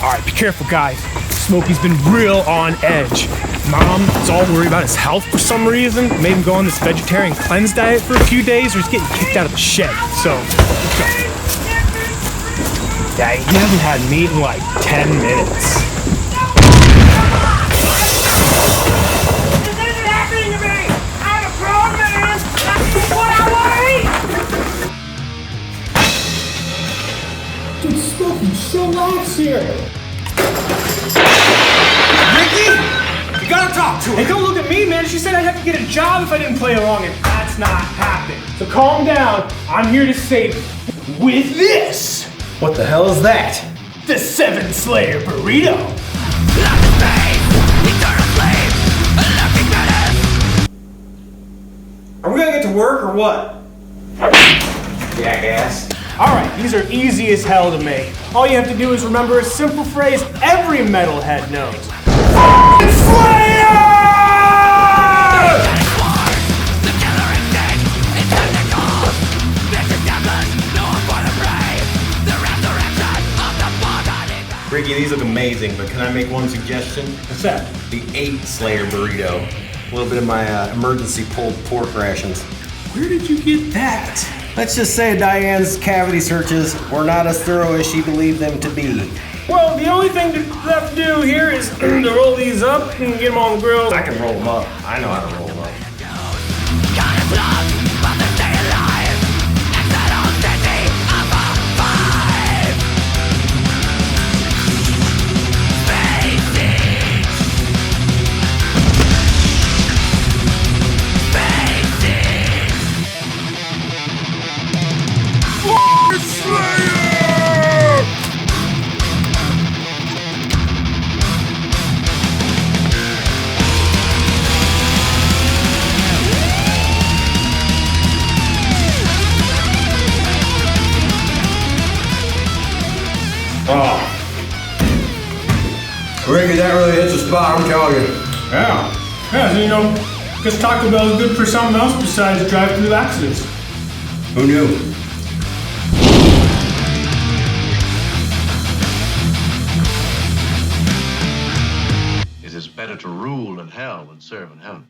All right, be careful, guys. Smokey's been real on edge. Mom is all worried about his health for some reason. Made him go on this vegetarian cleanse diet for a few days, or he's getting kicked out of the shed. So, let's go. Yeah, he hasn't had meat in like 10 minutes. This isn't happening to me! I'm a grown man! That's what I want to eat! Dude, Smokey, chillax here. Rikki! You gotta talk to her! Hey, don't look at me, man. She said I'd have to get a job if I didn't play along, and that's not happening. So calm down. I'm here to save you. With this! What the hell is that? The 7 Slayer burrito! Are we gonna get to work or what? Jackass. Alright, these are easy as hell to make. All you have to do is remember a simple phrase every metalhead knows. SLAYER! Rikki, these look amazing, but can I make one suggestion? What's that? The 8 Slayer burrito. A little bit of my emergency pulled pork rations. Where did you get that? Let's just say Diane's cavity searches were not as thorough as she believed them to be. Well, the only thing left to do here is to roll these up and get them on the grill. I can roll them up. I know how to roll them up. Oh. Rikki, that really hits the spot, I'm telling you. Yeah. Yeah, so you know, because Taco Bell is good for something else besides drive-through accidents. Who knew? It is better to rule in hell than serve in heaven.